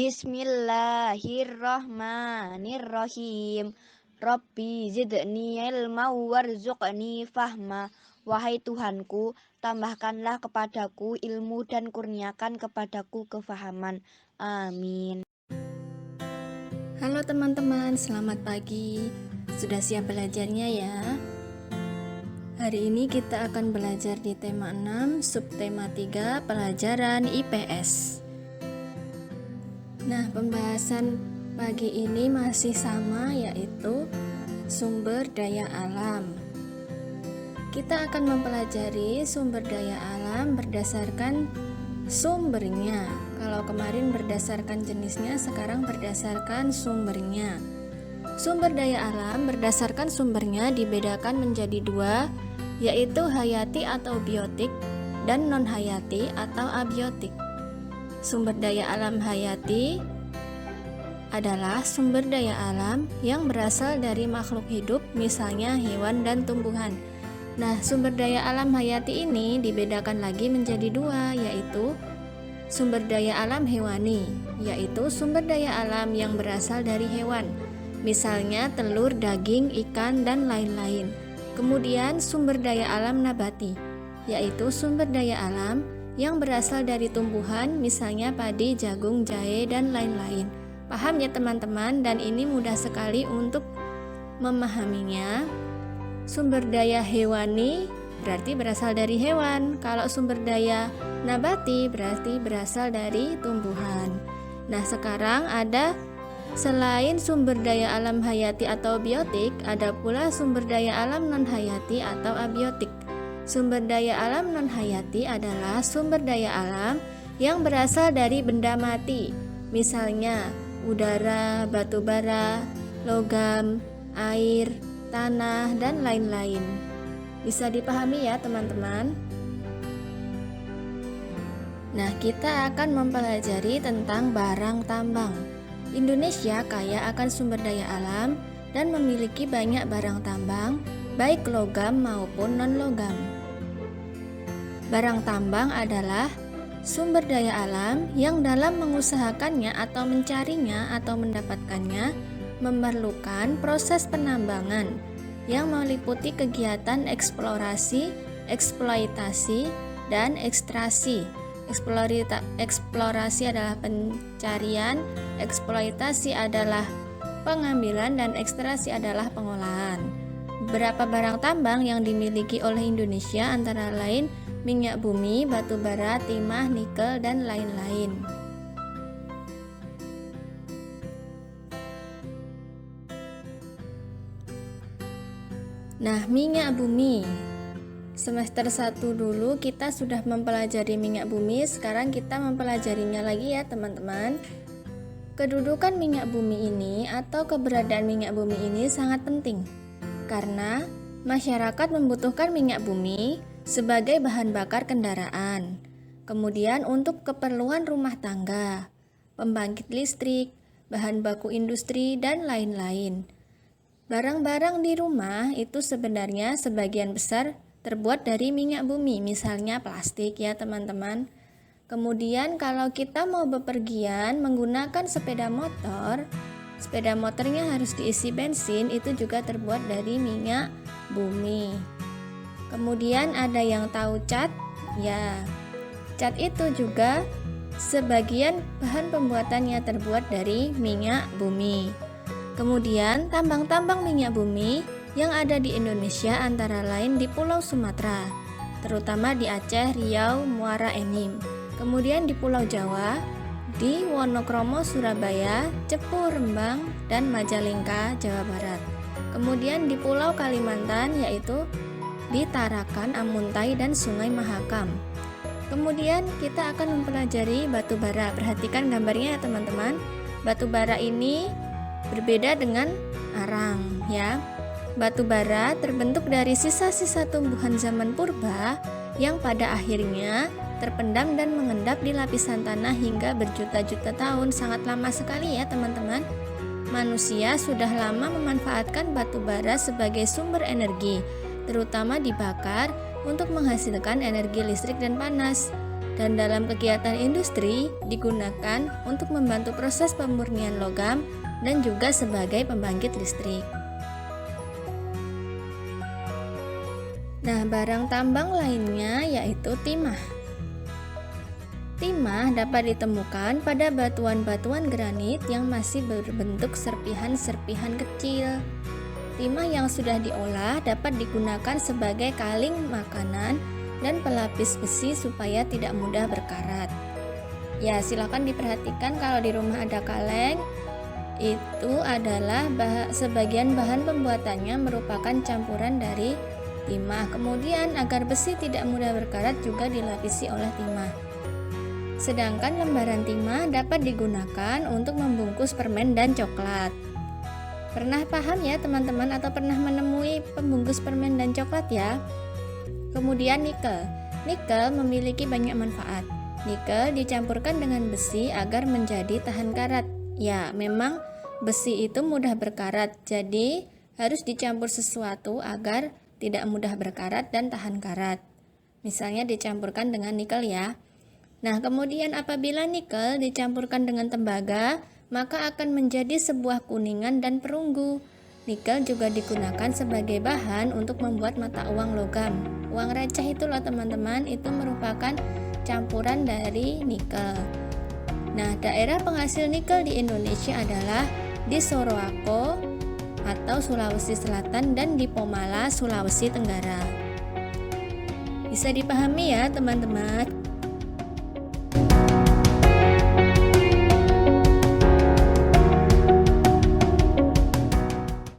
Bismillahirrahmanirrahim. Rabbi zidni ilma warzuqni fahma. Wahai Tuhanku, tambahkanlah kepadaku ilmu dan kurniakan kepadaku kefahaman. Amin. Halo teman-teman, selamat pagi. Sudah siap belajarnya ya? Hari ini kita akan belajar di tema 6, subtema 3, pelajaran IPS. Nah, pembahasan pagi ini masih sama, yaitu sumber daya alam. Kita akan mempelajari sumber daya alam berdasarkan sumbernya. Kalau kemarin berdasarkan jenisnya, sekarang berdasarkan sumbernya. Sumber daya alam berdasarkan sumbernya dibedakan menjadi dua, yaitu hayati atau biotik dan non-hayati atau abiotik. Sumber daya alam hayati adalah sumber daya alam yang berasal dari makhluk hidup, misalnya hewan dan tumbuhan. Nah, sumber daya alam hayati ini dibedakan lagi menjadi dua, yaitu sumber daya alam hewani, yaitu sumber daya alam yang berasal dari hewan, misalnya telur, daging, ikan, dan lain-lain. Kemudian sumber daya alam nabati, yaitu sumber daya alam yang berasal dari tumbuhan, misalnya padi, jagung, jahe, dan lain-lain. Paham ya teman-teman? Dan ini mudah sekali untuk memahaminya. Sumber daya hewani berarti berasal dari hewan. Kalau sumber daya nabati berarti berasal dari tumbuhan. Nah, sekarang ada selain sumber daya alam hayati atau biotik, ada pula sumber daya alam non-hayati atau abiotik. Sumber daya alam non-hayati adalah sumber daya alam yang berasal dari benda mati, misalnya udara, batu bara, logam, air, tanah, dan lain-lain. Bisa dipahami ya teman-teman? Nah, kita akan mempelajari tentang barang tambang. Indonesia kaya akan sumber daya alam dan memiliki banyak barang tambang, baik logam maupun non-logam. Barang tambang adalah sumber daya alam yang dalam mengusahakannya atau mencarinya atau mendapatkannya memerlukan proses penambangan yang meliputi kegiatan eksplorasi, eksploitasi, dan ekstraksi. Eksplorasi adalah pencarian, eksploitasi adalah pengambilan, dan ekstraksi adalah pengolahan. Beberapa barang tambang yang dimiliki oleh Indonesia antara lain minyak bumi, batu bara, timah, nikel, dan lain-lain. Nah, minyak bumi. Semester 1 dulu kita sudah mempelajari minyak bumi, sekarang kita mempelajarinya lagi ya teman-teman. Kedudukan minyak bumi ini atau keberadaan minyak bumi ini sangat penting karena masyarakat membutuhkan minyak bumi sebagai bahan bakar kendaraan, kemudian untuk keperluan rumah tangga, pembangkit listrik, bahan baku industri, dan lain-lain. Barang-barang di rumah itu sebenarnya sebagian besar terbuat dari minyak bumi, misalnya plastik ya teman-teman. Kemudian kalau kita mau bepergian menggunakan sepeda motornya harus diisi bensin, itu juga terbuat dari minyak bumi. Kemudian ada yang tahu cat? Ya, cat itu juga sebagian bahan pembuatannya terbuat dari minyak bumi. Kemudian tambang-tambang minyak bumi yang ada di Indonesia antara lain di Pulau Sumatera, terutama di Aceh, Riau, Muara Enim. Kemudian di Pulau Jawa, di Wonokromo, Surabaya, Cepu, Rembang, dan Majalengka, Jawa Barat. Kemudian di Pulau Kalimantan yaitu di Tarakan, Amuntai, dan Sungai Mahakam. Kemudian kita akan mempelajari batu bara. Perhatikan gambarnya ya teman-teman. Batu bara ini berbeda dengan arang ya. Batu bara terbentuk dari sisa-sisa tumbuhan zaman purba yang pada akhirnya terpendam dan mengendap di lapisan tanah hingga berjuta-juta tahun. Sangat lama sekali ya teman-teman. Manusia sudah lama memanfaatkan batu bara sebagai sumber energi, terutama dibakar untuk menghasilkan energi listrik dan panas. dan dalam kegiatan industri digunakan untuk membantu proses pemurnian logam dan juga sebagai pembangkit listrik. Nah, barang tambang lainnya yaitu timah. Timah dapat ditemukan pada batuan-batuan granit yang masih berbentuk serpihan-serpihan kecil. Timah yang sudah diolah dapat digunakan sebagai kaling makanan dan pelapis besi supaya tidak mudah berkarat. Ya, silakan diperhatikan kalau di rumah ada kaleng, itu adalah sebagian bahan pembuatannya merupakan campuran dari timah. Kemudian agar besi tidak mudah berkarat juga dilapisi oleh timah. Sedangkan lembaran timah dapat digunakan untuk membungkus permen dan coklat. Pernah paham ya teman-teman atau pernah menemui pembungkus permen dan coklat ya? Kemudian nikel. Nikel memiliki banyak manfaat. Nikel dicampurkan dengan besi agar menjadi tahan karat. Ya, memang besi itu mudah berkarat, jadi harus dicampur sesuatu agar tidak mudah berkarat dan tahan karat. Misalnya dicampurkan dengan nikel ya. Nah, kemudian apabila nikel dicampurkan dengan tembaga, maka akan menjadi sebuah kuningan dan perunggu. Nikel juga digunakan sebagai bahan untuk membuat mata uang logam. Uang receh itu loh teman-teman, itu merupakan campuran dari nikel. Nah, daerah penghasil nikel di Indonesia adalah di Sorowako atau Sulawesi Selatan dan di Pomala, Sulawesi Tenggara. Bisa dipahami ya teman-teman.